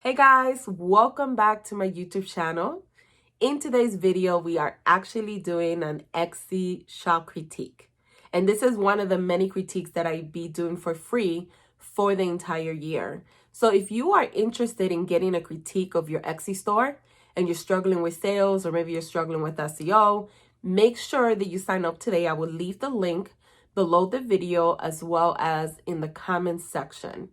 Hey guys, welcome back to my YouTube channel. In today's video, we are actually doing an Etsy shop critique. And this is one of the many critiques that I be doing for free for the entire year. So if you are interested in getting a critique of your Etsy store and you're struggling with sales or maybe you're struggling with SEO, make sure that you sign up today. I will leave the link below the video as well as in the comments section.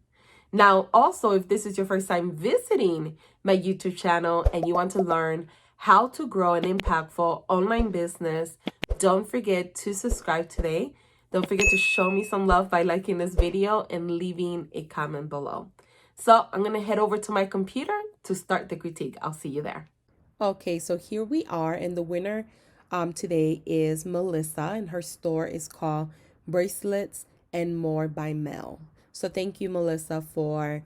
Now, also, if this is your first time visiting my YouTube channel and you want to learn how to grow an impactful online business, don't forget to subscribe today. Don't forget to show me some love by liking this video and leaving a comment below. So I'm going to head over to my computer to start the critique. I'll see you there. Okay, so here we are, and the winner today is Melissa, and her store is called Bracelets and More by Mel. So thank you, Melissa, for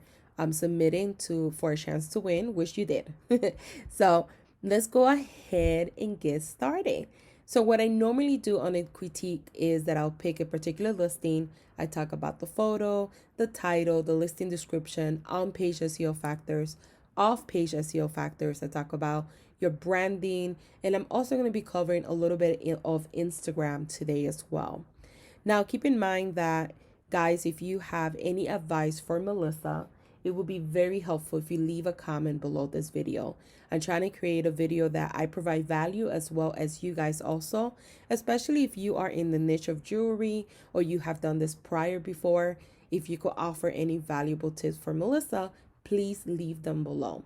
submitting for a chance to win, which you did. So let's go ahead and get started. So what I normally do on a critique is that I'll pick a particular listing. I talk about the photo, the title, the listing description, on-page SEO factors, off-page SEO factors. I talk about your branding, and I'm also going to be covering a little bit of Instagram today as well. Now, keep in mind that, guys, if you have any advice for Melissa, it will be very helpful if you leave a comment below this video. I'm trying to create a video that I provide value as well as you guys also, especially if you are in the niche of jewelry or you have done this prior before. If you could offer any valuable tips for Melissa, please leave them below.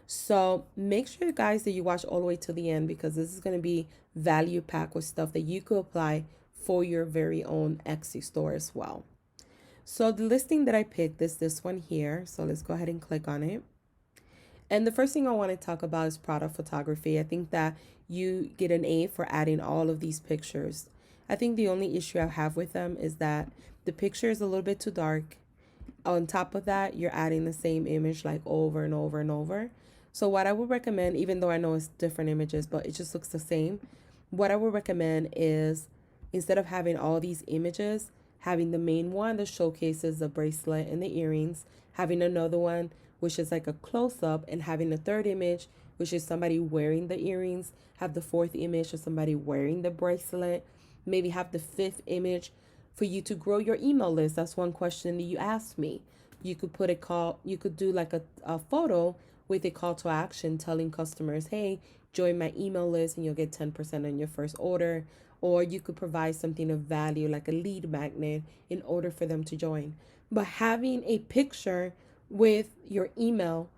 So make sure, guys, that you watch all the way to the end because this is going to be value packed with stuff that you could apply for your very own Etsy store as well. So the listing that I picked is this one here. So let's go ahead and click on it. And the first thing I want to talk about is product photography. I think that you get an A for adding all of these pictures. I think the only issue I have with them is that the picture is a little bit too dark. On top of that, you're adding the same image like over and over and over. So what I would recommend, even though I know it's different images, but it just looks the same, what I would recommend is instead of having all these images, having the main one that showcases the bracelet and the earrings, having another one which is like a close-up, and having a third image which is somebody wearing the earrings, have the fourth image of somebody wearing the bracelet, maybe have the fifth image for you to grow your email list. That's one question that you asked me. You could put you could do like a photo with a call to action telling customers, hey, join my email list and you'll get 10% on your first order. Or you could provide something of value like a lead magnet in order for them to join. But having a picture with your email,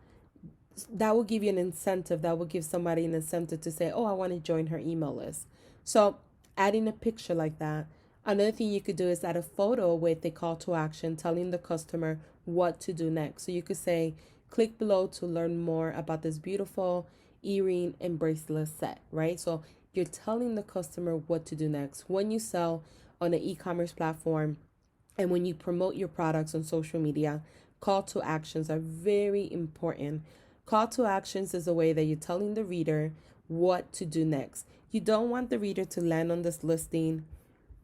that will give you an incentive. That will give somebody an incentive to say, oh, I want to join her email list. So adding a picture like that. Another thing you could do is add a photo with a call to action telling the customer what to do next. So you could say, click below to learn more about this beautiful earring and bracelet set, right? So you're telling the customer what to do next. When you sell on an e-commerce platform and when you promote your products on social media, call to actions are very important. Call to actions is a way that you're telling the reader what to do next. You don't want the reader to land on this listing,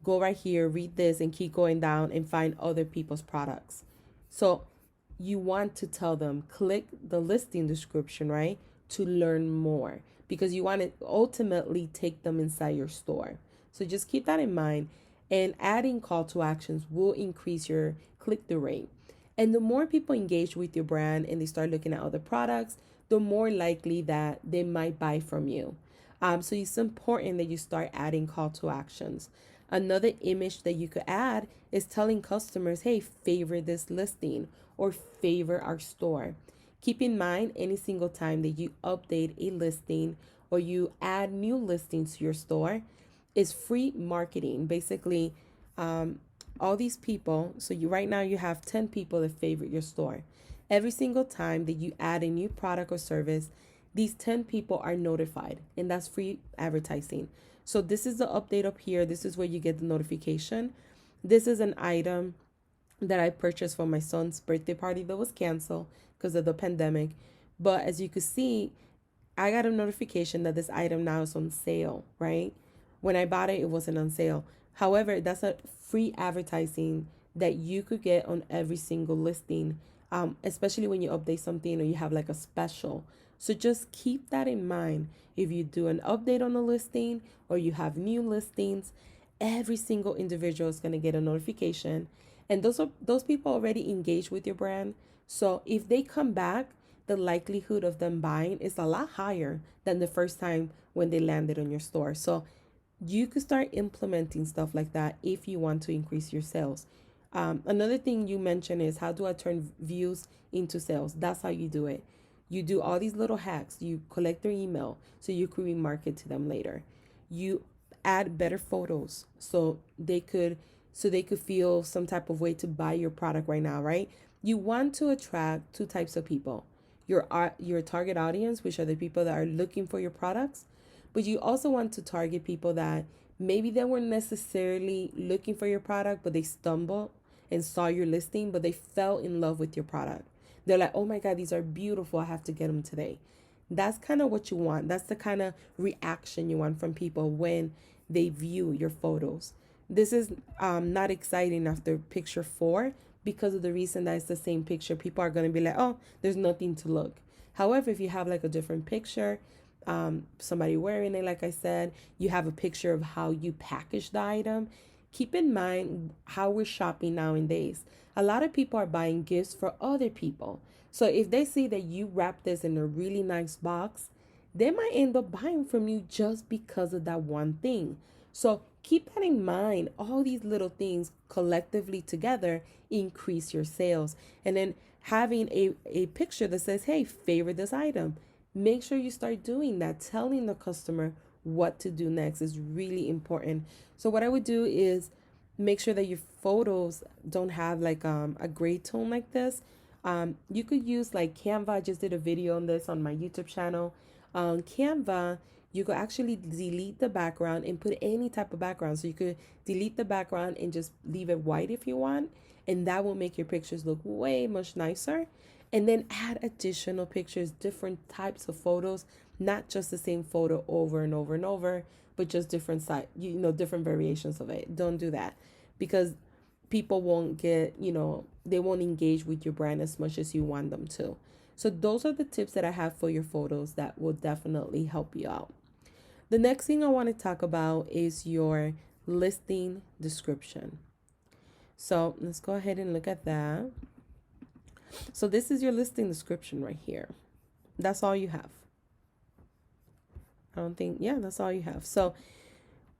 go right here, read this, and keep going down and find other people's products. So you want to tell them, click the listing description, right, to learn more, because you want to ultimately take them inside your store. So just keep that in mind. And adding call to actions will increase your click-through rate. And the more people engage with your brand and they start looking at other products, the more likely that they might buy from you. So it's important that you start adding call to actions. Another image that you could add is telling customers, hey, favorite this listing or favor our store. Keep in mind, any single time that you update a listing or you add new listings to your store is free marketing. Basically, all these people, so right now you have 10 people that favorite your store. Every single time that you add a new product or service, these 10 people are notified, and that's free advertising. So this is the update up here. This is where you get the notification. This is an item that I purchased for my son's birthday party that was canceled because of the pandemic. But as you can see, I got a notification that this item now is on sale, right? When I bought it, it wasn't on sale. However, that's a free advertising that you could get on every single listing especially when you update something or you have like a special. So just keep that in mind. If you do an update on a listing or you have new listings, every single individual is going to get a notification. And those people already engaged with your brand. So if they come back, the likelihood of them buying is a lot higher than the first time when they landed on your store. So you could start implementing stuff like that if you want to increase your sales. Another thing you mentioned is, how do I turn views into sales? That's how you do it. You do all these little hacks. You collect their email so you can remarket to them later. You add better photos so they could feel some type of way to buy your product right now, right? You want to attract two types of people. Your target audience, which are the people that are looking for your products, but you also want to target people that maybe they weren't necessarily looking for your product, but they stumbled and saw your listing, but they fell in love with your product. They're like, oh my God, these are beautiful. I have to get them today. That's kind of what you want. That's the kind of reaction you want from people when they view your photos. This is not exciting after picture 4 because of the reason that it's the same picture. People are going to be like, oh, there's nothing to look. However, if you have like a different picture, somebody wearing it, like I said, you have a picture of how you package the item. Keep in mind how we're shopping nowadays. A lot of people are buying gifts for other people. So if they see that you wrap this in a really nice box, they might end up buying from you just because of that one thing. So keep that in mind. All these little things collectively together increase your sales. And then having a picture that says, hey, favorite this item. Make sure you start doing that. Telling the customer what to do next is really important. So what I would do is make sure that your photos don't have like a gray tone like this. You could use like Canva. I just did a video on this on my YouTube channel. On Canva, you could actually delete the background and put any type of background. So you could delete the background and just leave it white if you want. And that will make your pictures look way much nicer. And then add additional pictures, different types of photos, not just the same photo over and over and over, but just different different variations of it. Don't do that because people won't they won't engage with your brand as much as you want them to. So those are the tips that I have for your photos that will definitely help you out. The next thing I want to talk about is your listing description. So let's go ahead and look at that. So this is your listing description right here. That's all you have. That's all you have. So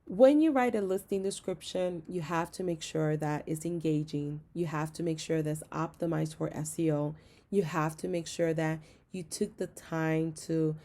when you write a listing description, you have to make sure that it's engaging. You have to make sure that's optimized for SEO. You have to make sure that you took the time to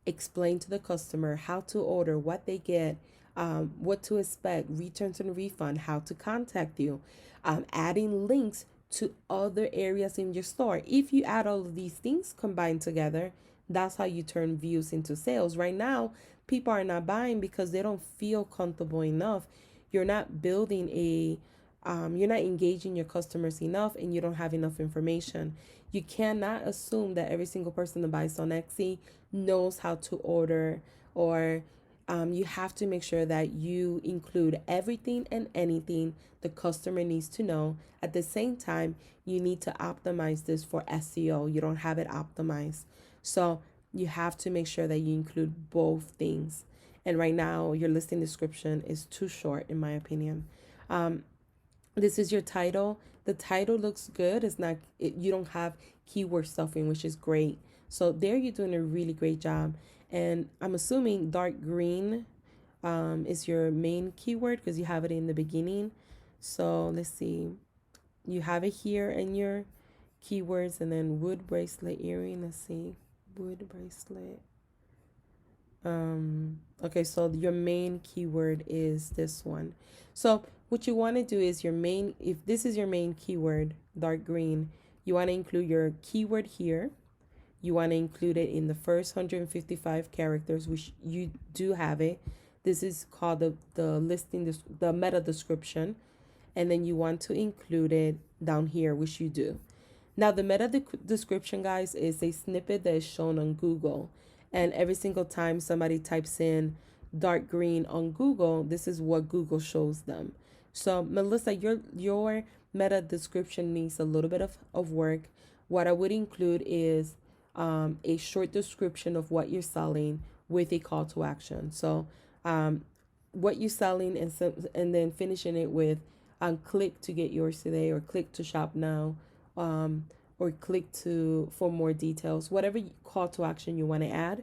explain to the customer how to order, what they get, what to expect, returns and refund, how to contact you, adding links to other areas in your store. If you add all of these things combined together, that's how you turn views into sales. Right now, people are not buying because they don't feel comfortable enough. You're not building you're not engaging your customers enough, and you don't have enough information. You cannot assume that every single person that buys on Etsy knows how to order, or you have to make sure that you include everything and anything the customer needs to know. At the same time, you need to optimize this for SEO. You don't have it optimized. So you have to make sure that you include both things. And right now, your listing description is too short, in my opinion. This is your title. The title looks good. You don't have keyword stuffing, which is great. So there you're doing a really great job. And I'm assuming dark green is your main keyword because you have it in the beginning. So let's see. You have it here in your keywords, and then wood bracelet earring. Let's see. Wood bracelet. Okay, so your main keyword is this one. So what you want to do is if this is your main keyword, dark green, you want to include your keyword here. You want to include it in the first 155 characters, which you do have it. This is called the meta description. And then you want to include it down here, which you do. Now, the meta description, guys, is a snippet that is shown on Google. And every single time somebody types in dark green on Google, this is what Google shows them. So, Melissa, your meta description needs a little bit of work. what I would include is a short description of what you're selling with a call to action. So, what you're selling, and then finishing it with click to get yours today, or click to shop now, um, or click to for more details, whatever call to action you want to add,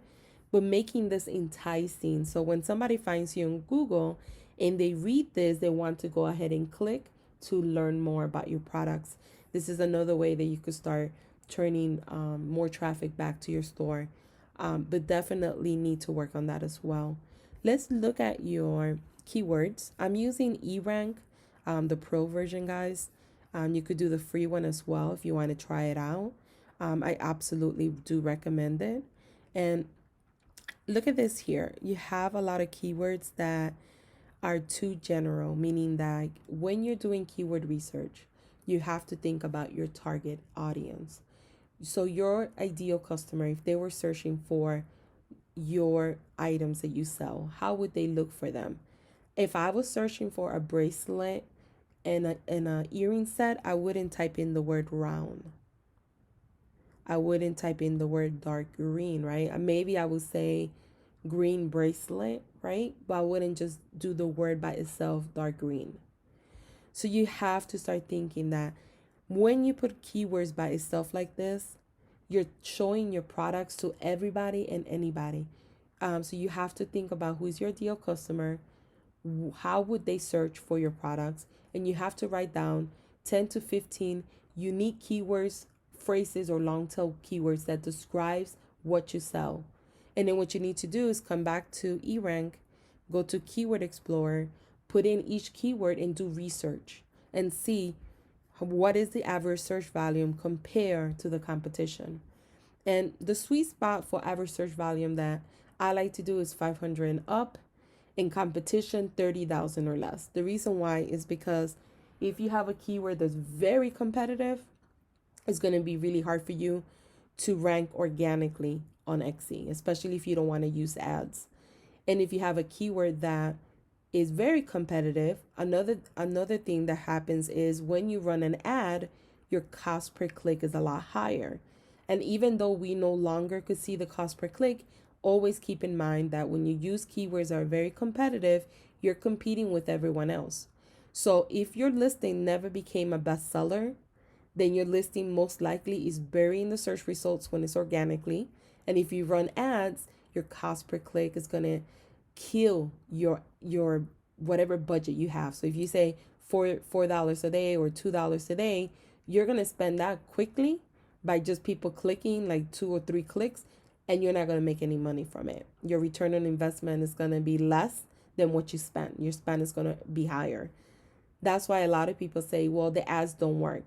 but making this enticing. So when somebody finds you on Google and they read this, they want to go ahead and click to learn more about your products. This is another way that you could start turning more traffic back to your store, but definitely need to work on that as well. Let's look at your keywords. I'm using eRank, the pro version, guys. You could do the free one as well if you want to try it out. I absolutely do recommend it. And look at this here. You have a lot of keywords that are too general, meaning that when you're doing keyword research, you have to think about your target audience. So your ideal customer, if they were searching for your items that you sell, how would they look for them? If I was searching for a bracelet and a earring set, I wouldn't type in the word round. I wouldn't type in the word dark green, right? Maybe I would say green bracelet, right? But I wouldn't just do the word by itself, dark green. So you have to start thinking that when you put keywords by itself like this, you're showing your products to everybody and anybody. So you have to think about who's your ideal customer, how would they search for your products, and you have to write down 10 to 15 unique keywords, phrases, or long tail keywords that describes what you sell. And then what you need to do is come back to eRank, go to Keyword Explorer, put in each keyword and do research and see what is the average search volume compared to the competition. And the sweet spot for average search volume that I like to do is 500 and up. In competition, 30,000 or less. The reason why is because if you have a keyword that's very competitive, it's going to be really hard for you to rank organically on Etsy, especially if you don't want to use ads. And if you have a keyword that is very competitive, another thing that happens is when you run an ad, your cost per click is a lot higher. And even though we no longer could see the cost per click, always keep in mind that when you use keywords that are very competitive, you're competing with everyone else. So if your listing never became a bestseller, then your listing most likely is burying the search results when it's organically. And if you run ads, your cost per click is going to kill your whatever budget you have. So if you say $4 a day or $2 a day, you're going to spend that quickly by just people clicking, like 2 or 3 clicks, and you're not going to make any money from it. Your return on investment is going to be less than what you spent. Your spend is going to be higher. That's why a lot of people say, well, the ads don't work.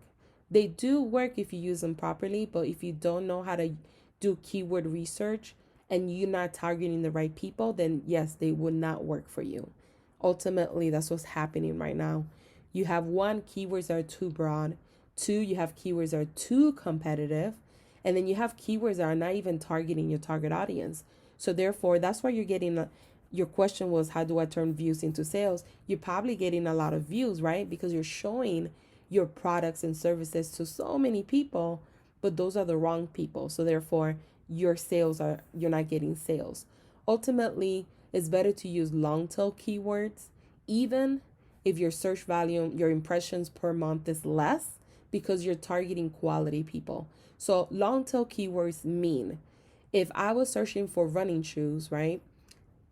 They do work if you use them properly, but if you don't know how to do keyword research and you're not targeting the right people, then yes, they would not work for you. Ultimately, that's what's happening right now. You have one, keywords that are too broad. Two, you have keywords that are too competitive. And then you have keywords that are not even targeting your target audience. So therefore, that's why you're getting your question was, how do I turn views into sales? You're probably getting a lot of views, right? Because you're showing your products and services to so many people, but those are the wrong people. So therefore, you're not getting sales. Ultimately, it's better to use long tail keywords, even if your search volume, your impressions per month is less, because you're targeting quality people. So long tail keywords mean, if I was searching for running shoes, right?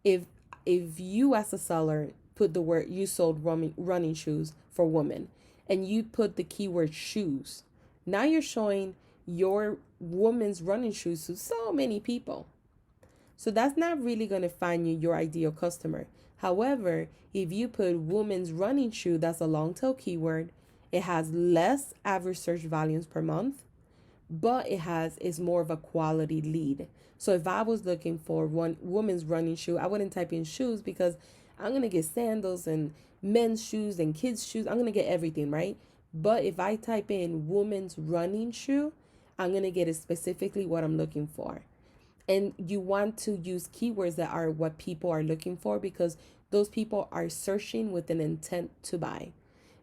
If you as a seller put the word, you sold running shoes for women, and you put the keyword shoes, now you're showing your woman's running shoes to so many people. So that's not really going to find you your ideal customer. However, if you put woman's running shoe, that's a long tail keyword. It has less average search volumes per month, but it's more of a quality lead. So if I was looking for one woman's running shoe, I wouldn't type in shoes, because I'm going to get sandals and men's shoes and kids' shoes. I'm going to get everything, right? But if I type in woman's running shoe, I'm going to get it specifically what I'm looking for. And you want to use keywords that are what people are looking for, because those people are searching with an intent to buy.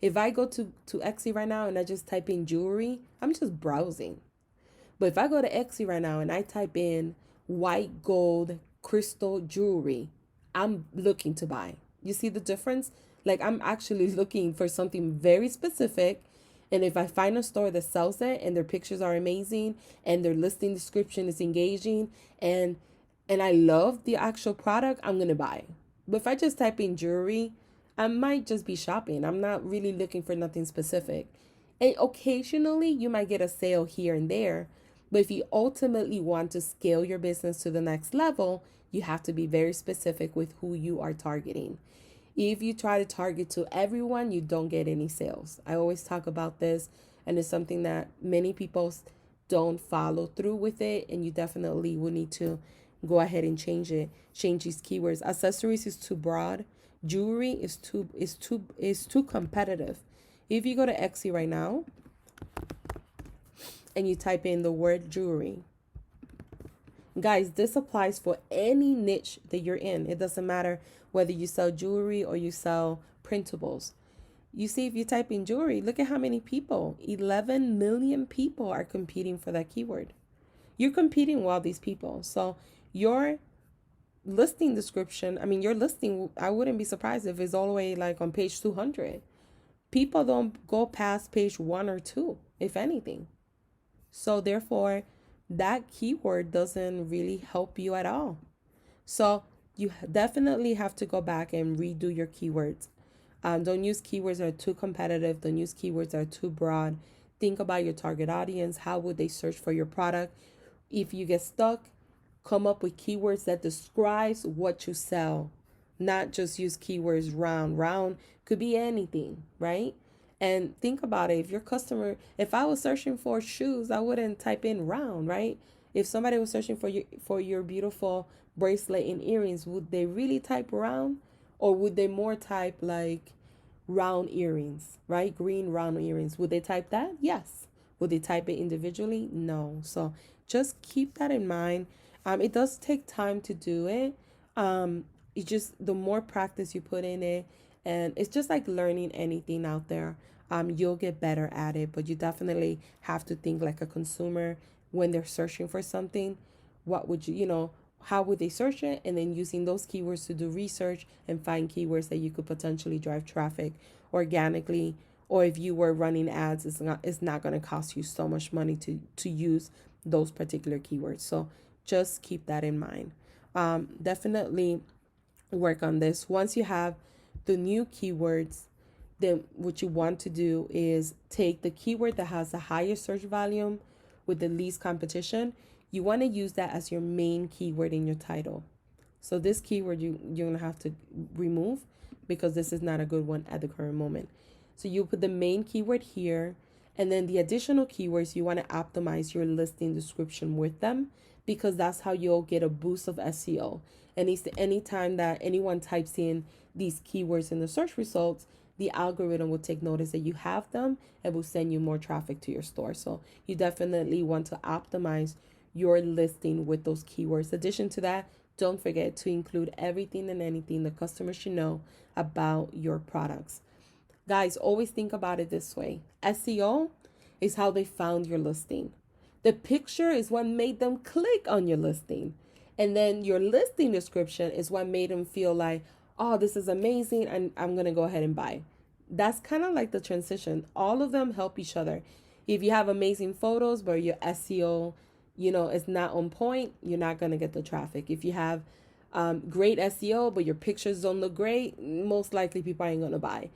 If I go to Etsy right now and I just type in jewelry, I'm just browsing. But if I go to Etsy right now and I type in white gold crystal jewelry, I'm looking to buy. You see the difference? Like, I'm actually looking for something very specific. And if I find a store that sells it and their pictures are amazing and their listing description is engaging and I love the actual product, I'm going to buy. But if I just type in jewelry, I might just be shopping. I'm not really looking for nothing specific. And occasionally you might get a sale here and there. But if you ultimately want to scale your business to the next level, you have to be very specific with who you are targeting. If you try to target to everyone, you don't get any sales. I always talk about this, and it's something that many people don't follow through with it, and you definitely will need to go ahead and change it. Change these keywords. Accessories is too broad. Jewelry is too competitive. If you go to Etsy right now and you type in the word jewelry, guys, this applies for any niche that you're in. It doesn't matter whether you sell jewelry or you sell printables. You see, if you type in jewelry, look at how many people, 11 million people are competing for that keyword. You're competing with all these people. So your listing description, your listing, I wouldn't be surprised if it's all the way like on page 200. People don't go past page 1 or 2, if anything. So therefore, that keyword doesn't really help you at all. So you definitely have to go back and redo your keywords. Don't use keywords that are too competitive. Don't use keywords that are too broad. Think about your target audience. How would they search for your product? If you get stuck, come up with keywords that describes what you sell. Not just use keywords round. Round could be anything, right? And think about it. If I was searching for shoes, I wouldn't type in round, right? If somebody was searching for your beautiful bracelet and earrings, would they really type round? Or would they more type like round earrings, right? Green round earrings. Would they type that? Yes. Would they type it individually? No. So just keep that in mind. It does take time to do it. It just, the more practice you put in it, and it's just like learning anything out there. You'll get better at it, but you definitely have to think like a consumer when they're searching for something. What would how would they search it? And then using those keywords to do research and find keywords that you could potentially drive traffic organically. Or if you were running ads, it's not going to cost you so much money to use those particular keywords. So just keep that in mind. Definitely work on this. Once you have the new keywords, then what you want to do is take the keyword that has the highest search volume with the least competition. You want to use that as your main keyword in your title. So this keyword you're going to have to remove because this is not a good one at the current moment. So you put the main keyword here, and then the additional keywords, you want to optimize your listing description with them, because that's how you'll get a boost of SEO. And anytime that anyone types in these keywords in the search results, the algorithm will take notice that you have them and will send you more traffic to your store. So you definitely want to optimize your listing with those keywords. In addition to that, don't forget to include everything and anything the customer should know about your products. Guys, always think about it this way. SEO is how they found your listing. The picture is what made them click on your listing. And then your listing description is what made them feel like, oh, this is amazing, and I'm going to go ahead and buy. That's kind of like the transition. All of them help each other. If you have amazing photos, but your SEO, is not on point, you're not going to get the traffic. If you have great SEO, but your pictures don't look great, most likely people ain't going to buy.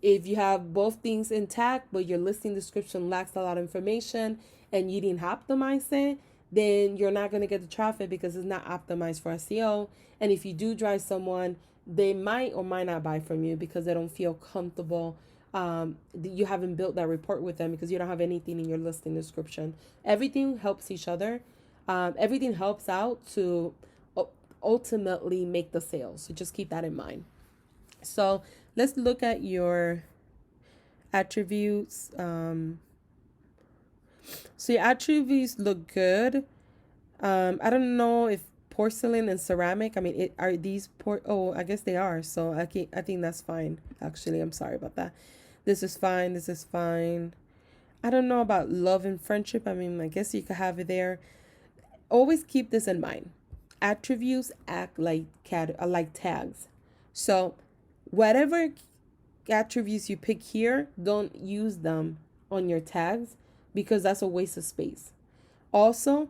If you have both things intact, but your listing description lacks a lot of information and you didn't optimize it, then you're not going to get the traffic because it's not optimized for SEO. And if you do drive someone, they might or might not buy from you because they don't feel comfortable. You haven't built that rapport with them because you don't have anything in your listing description. Everything helps each other. Everything helps out to ultimately make the sales. So just keep that in mind. So let's look at your attributes. So your attributes look good. I don't know if porcelain and ceramic, are these I guess they are. So I think that's fine. Actually, I'm sorry about that. This is fine. I don't know about love and friendship. I mean, I guess you could have it there. Always keep this in mind. Attributes act like tags. So, whatever attributes you pick here, don't use them on your tags because that's a waste of space. Also,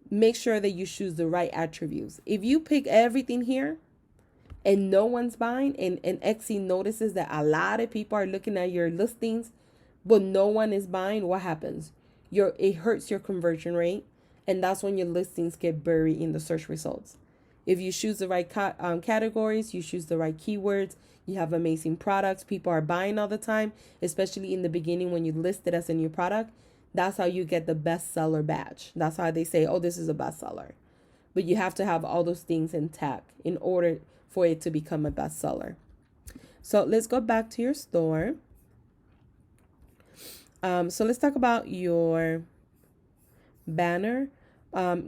make sure that you choose the right attributes. If you pick everything here and no one's buying, and Etsy notices that a lot of people are looking at your listings, but no one is buying, what happens? It hurts your conversion rate, and that's when your listings get buried in the search results. If you choose the right categories, you choose the right keywords, you have amazing products, people are buying all the time, especially in the beginning when you list it as a new product. That's how you get the bestseller badge. That's how they say, oh, this is a bestseller. But you have to have all those things intact in order for it to become a bestseller. So let's go back to your store. So let's talk about your banner.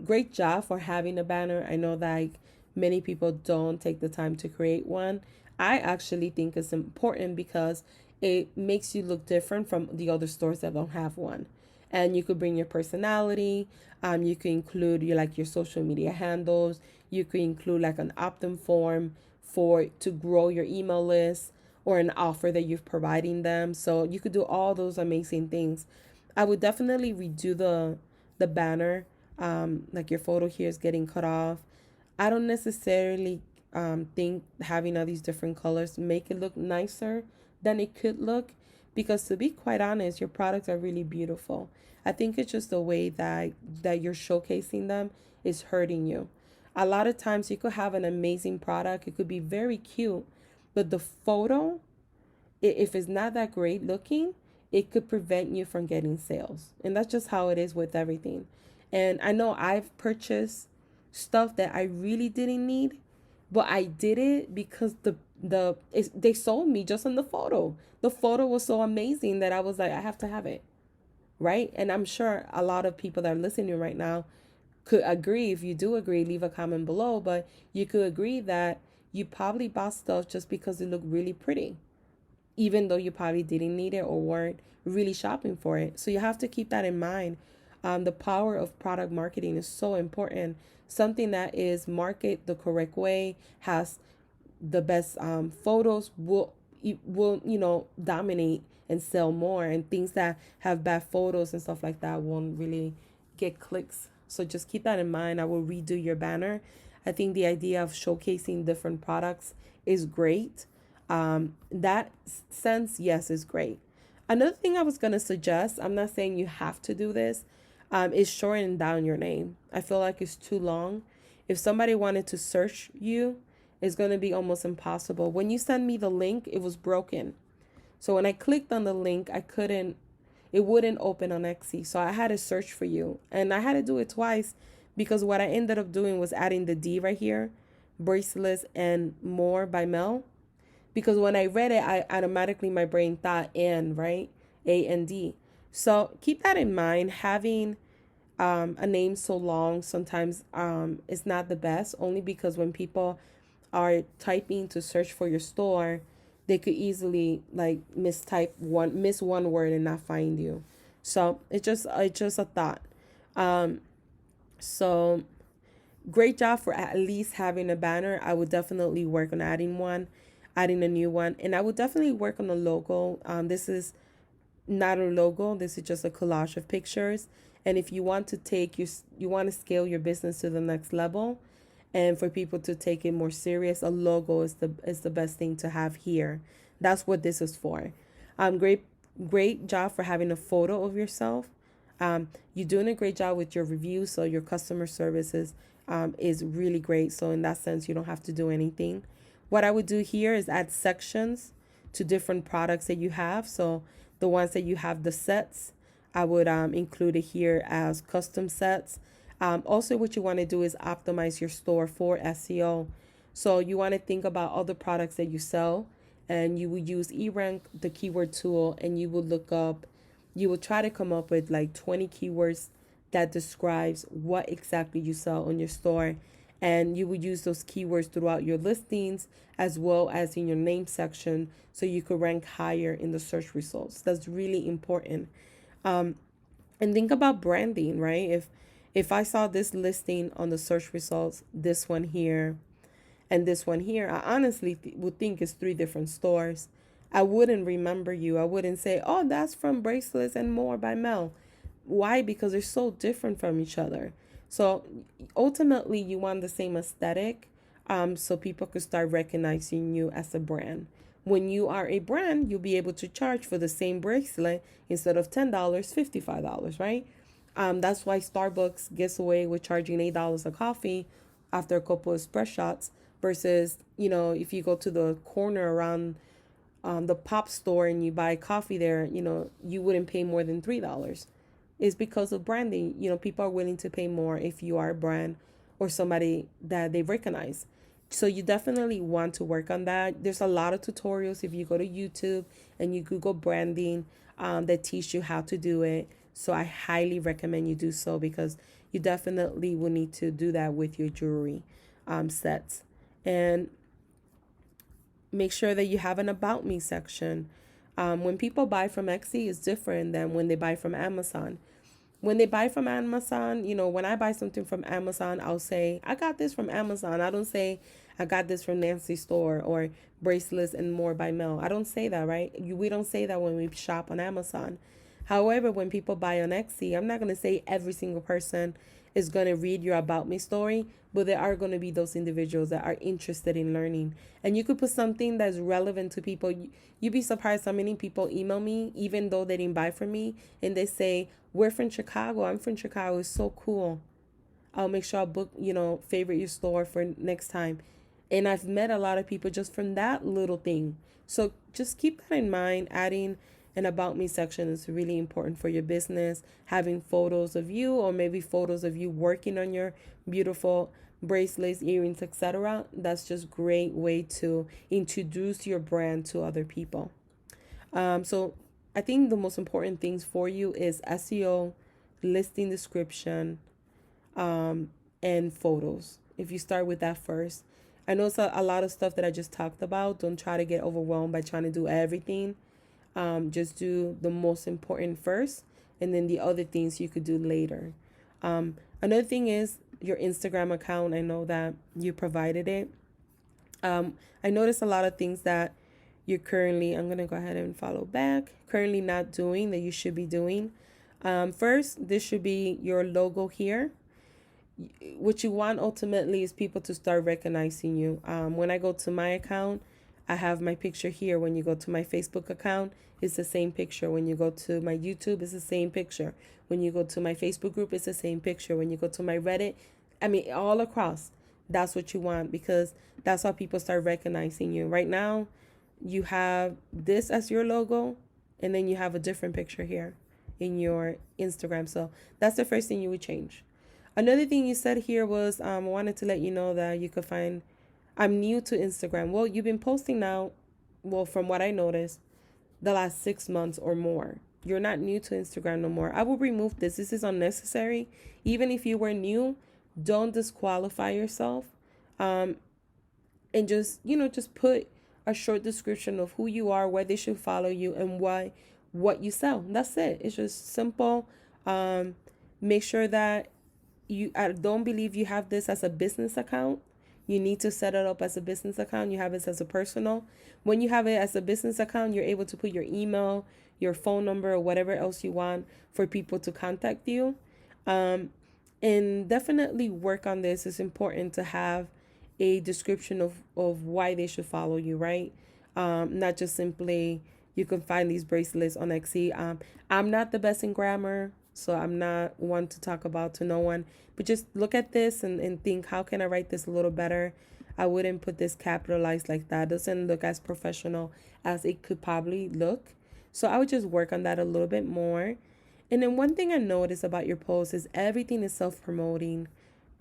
Great job for having a banner. I know that many people don't take the time to create one. I actually think it's important because it makes you look different from the other stores that don't have one. And you could bring your personality. You could include your social media handles. You could include like an opt-in form to grow your email list, or an offer that you're providing them. So you could do all those amazing things. I would definitely redo the banner. Like your photo here is getting cut off. I don't necessarily think having all these different colors make it look nicer than it could look, because to be quite honest, your products are really beautiful. I think it's just the way that you're showcasing them is hurting you. A lot of times you could have an amazing product, it could be very cute, but the photo, if it's not that great looking, it could prevent you from getting sales. And that's just how it is with everything. And I know I've purchased stuff that I really didn't need, but I did it because they sold me just on the photo. The photo was so amazing that I was like, I have to have it, right? And I'm sure a lot of people that are listening right now could agree. If you do agree, leave a comment below. But you could agree that you probably bought stuff just because it looked really pretty, even though you probably didn't need it or weren't really shopping for it. So you have to keep that in mind. The power of product marketing is so important. Something that is marketed the correct way, has the best photos, will dominate and sell more. And things that have bad photos and stuff like that won't really get clicks. So just keep that in mind. I will redo your banner. I think the idea of showcasing different products is great. That sense, yes, is great. Another thing I was going to suggest, I'm not saying you have to do this, is shortening down your name. I feel like it's too long. If somebody wanted to search you, it's going to be almost impossible. When you sent me the link, it was broken. So when I clicked on the link, it wouldn't open on Etsy. So I had to search for you. And I had to do it twice because what I ended up doing was adding the D right here, bracelets and more by Mel. Because when I read it, I automatically, my brain thought and, right? A-N-D. So keep that in mind. Having a name so long sometimes is not the best, only because when people are typing to search for your store, they could easily miss one word and not find you. So it's just a thought. So great job for at least having a banner. I would definitely work on adding a new one, and I would definitely work on a logo. This is not a logo. This is just a collage of pictures. And if you want to you want to scale your business to the next level, and for people to take it more serious, a logo is the best thing to have here. That's what this is for. Great job for having a photo of yourself. You're doing a great job with your reviews, so your customer services is really great. So in that sense, you don't have to do anything. What I would do here is add sections to different products that you have. So the ones that you have the sets, I would include it here as custom sets. Also, what you want to do is optimize your store for SEO. So you want to think about all the products that you sell, and you would use eRank, the keyword tool, and you would try to come up with like 20 keywords that describes what exactly you sell on your store. And you would use those keywords throughout your listings as well as in your name section, so you could rank higher in the search results. That's really important. And think about branding, right? If I saw this listing on the search results, this one here and this one here, I honestly would think it's three different stores. I wouldn't remember you. I wouldn't say, oh, that's from Bracelets and More by Mel. Why? Because they're so different from each other. So ultimately, you want the same aesthetic, so people could start recognizing you as a brand. When you are a brand, you'll be able to charge for the same bracelet instead of $10, $55, right? That's why Starbucks gets away with charging $8 a coffee after a couple of espresso shots versus, if you go to the corner around the pop store and you buy coffee there, you wouldn't pay more than $3. Is because of branding. People are willing to pay more if you are a brand or somebody that they recognize. So you definitely want to work on that. There's a lot of tutorials if you go to YouTube and you Google branding, that teach you how to do it. So I highly recommend you do so, because you definitely will need to do that with your jewelry sets. And make sure that you have an About Me section. When people buy from Etsy, it's different than when they buy from Amazon. When they buy from Amazon, when I buy something from Amazon, I'll say, I got this from Amazon. I don't say, I got this from Nancy's store or Bracelets and More by Mel. I don't say that, right? We don't say that when we shop on Amazon. However, when people buy on Etsy, I'm not going to say every single person is going to read your About Me story, but there are going to be those individuals that are interested in learning. And you could put something that's relevant to people. You'd be surprised how many people email me, even though they didn't buy from me, and they say, we're from Chicago. I'm from Chicago. It's so cool. I'll make sure I'll book, favorite your store for next time. And I've met a lot of people just from that little thing. So just keep that in mind. Adding an About Me section is really important for your business. Having photos of you, or maybe photos of you working on your beautiful bracelets, earrings, etc. That's just great way to introduce your brand to other people. So I think the most important things for you is SEO, listing description, and photos. If you start with that first, I know it's a lot of stuff that I just talked about. Don't try to get overwhelmed by trying to do everything. Just do the most important first, and then the other things you could do later. Another thing is your Instagram account. I know that you provided it. I noticed a lot of things that you're currently, I'm going to go ahead and follow back, currently not doing that you should be doing. First, this should be your logo here. What you want ultimately is people to start recognizing you. When I go to my account, I have my picture here. When you go to my Facebook account, it's the same picture. When you go to my YouTube, it's the same picture. When you go to my Facebook group, it's the same picture. When you go to my Reddit, all across. That's what you want, because that's how people start recognizing you. Right now, you have this as your logo, and then you have a different picture here in your Instagram. So that's the first thing you would change. Another thing you said here was, I wanted to let you know that you could find, I'm new to Instagram. Well, you've been posting now, well, from what I noticed, the last 6 months or more. You're not new to Instagram no more. I will remove this. This is unnecessary. Even if you were new, don't disqualify yourself. And just put a short description of who you are, why they should follow you, and what you sell. That's it. It's just simple. Make sure that I don't believe you have this as a business account. You need to set it up as a business account. You have it as a personal. When you have it as a business account, you're able to put your email, your phone number, or whatever else you want for people to contact you. And definitely work on this. It's important to have a description of why they should follow you, right? Not just simply, you can find these bracelets on Etsy. I'm not the best in grammar, so I'm not one to talk about to no one. But just look at this and think, how can I write this a little better? I wouldn't put this capitalized like that. It doesn't look as professional as it could probably look. So I would just work on that a little bit more. And then one thing I noticed about your posts is everything is self-promoting.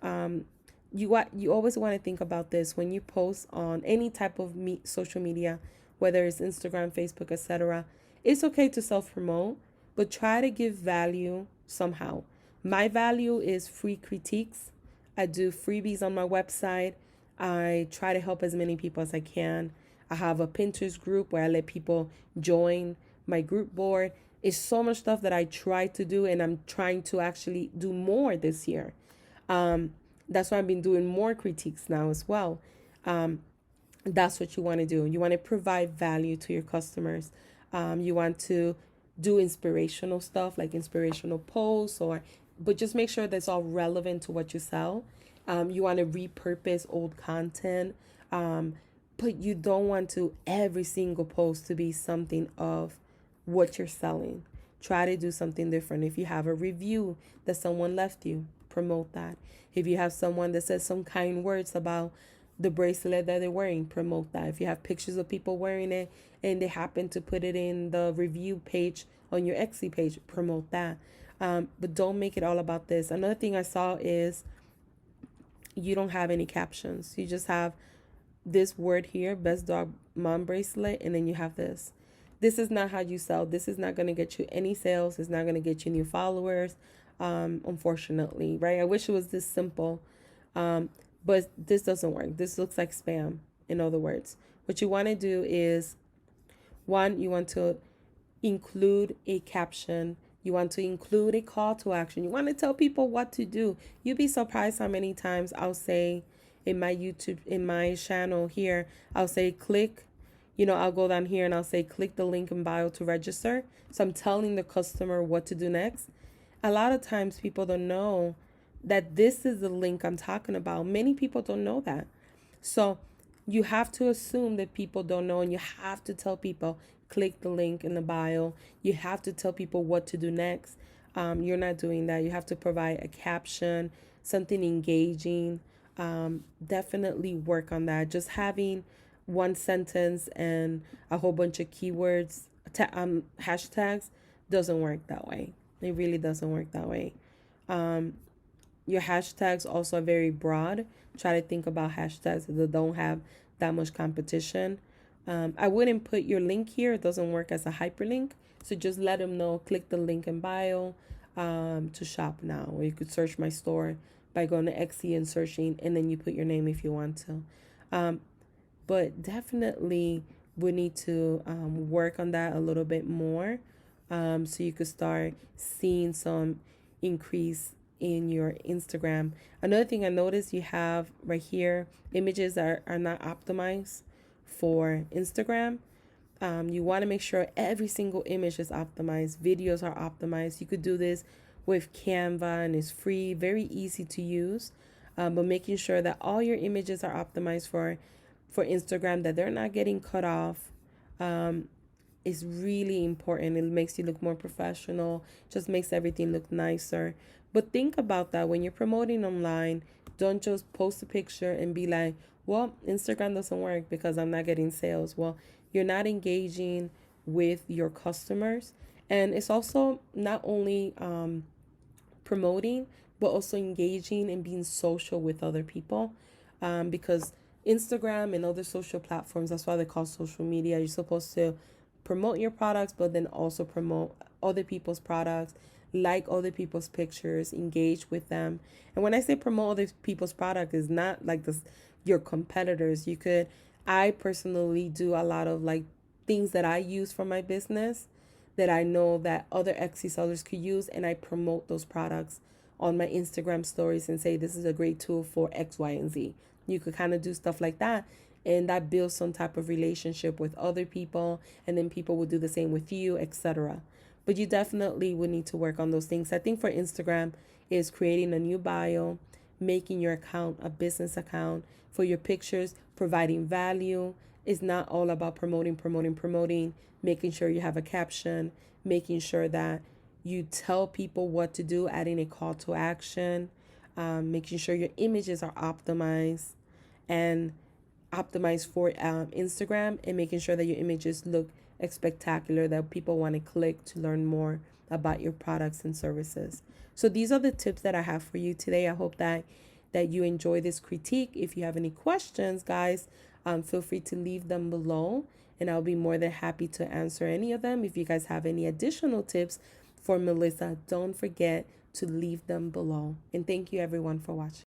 You always want to think about this when you post on any type of social media, whether it's Instagram, Facebook, etc. It's okay to self-promote, but try to give value somehow. My value is free critiques. I do freebies on my website. I try to help as many people as I can. I have a Pinterest group where I let people join my group board. It's so much stuff that I try to do, and I'm trying to actually do more this year. Um, that's why I've been doing more critiques now as well. Um, that's what you want to do. You want to provide value to your customers. You want to do inspirational stuff like inspirational posts, but just make sure that's all relevant to what you sell. You want to repurpose old content, um, but you don't want to every single post to be something of what you're selling. Try to do something different. If you have a review that someone left you, promote that. If you have someone that says some kind words about the bracelet that they're wearing, promote that. If you have pictures of people wearing it and they happen to put it in the review page on your Etsy page, promote that. But don't make it all about this. Another thing I saw is you don't have any captions. You just have this word here, best dog mom bracelet, and then you have this. This is not how you sell. This is not going to get you any sales. It's not going to get you new followers, unfortunately, right? I wish it was this simple, but this doesn't work. This looks like spam, in other words. What you want to do is, one, you want to include a caption. You want to include a call to action. You want to tell people what to do. You'd be surprised how many times I'll say in my channel here, I'll say click, I'll go down here and I'll say click the link in bio to register. So I'm telling the customer what to do next. A lot of times people don't know that this is the link I'm talking about. Many people don't know that. So you have to assume that people don't know, and you have to tell people, click the link in the bio. You have to tell people what to do next. You're not doing that. You have to provide a caption, something engaging. Definitely work on that. Just having one sentence and a whole bunch of keywords, hashtags, doesn't work that way. It really doesn't work that way. Your hashtags also are very broad. Try to think about hashtags that don't have that much competition. I wouldn't put your link here. It doesn't work as a hyperlink. So just let them know, click the link in bio to shop now. Or you could search my store by going to Etsy and searching, and then you put your name if you want to. But definitely we need to work on that a little bit more, so you could start seeing some increase in your Instagram. Another thing I noticed, you have right here, images are not optimized for Instagram. You want to make sure every single image is optimized. Videos are optimized. You could do this with Canva, and it's free, very easy to use. But making sure that all your images are optimized for Instagram, that they're not getting cut off, is really important. It makes you look more professional, just makes everything look nicer. But think about that when you're promoting online. Don't just post a picture and be like, well, Instagram doesn't work because I'm not getting sales. Well, you're not engaging with your customers. And it's also not only promoting, but also engaging and being social with other people, because Instagram and other social platforms, that's why they call social media. You're supposed to promote your products, but then also promote other people's products, like other people's pictures, engage with them. And when I say promote other people's product, is not like this your competitors. I personally do a lot of like things that I use for my business that I know that other Etsy sellers could use, and I promote those products on my Instagram stories and say this is a great tool for X, Y, and Z. You could kind of do stuff like that, and that builds some type of relationship with other people, and then people will do the same with you, etc. But you definitely would need to work on those things. I think for Instagram is creating a new bio, making your account a business account. For your pictures, providing value. Is not all about promoting, making sure you have a caption, making sure that you tell people what to do, adding a call to action, making sure your images are optimized and optimized for Instagram, and making sure that your images look spectacular, that people want to click to learn more about your products and services. So these are the tips that I have for you today. I hope that you enjoy this critique. If you have any questions, guys, feel free to leave them below, and I'll be more than happy to answer any of them. If you guys have any additional tips for Melissa, don't forget to leave them below. And thank you everyone for watching.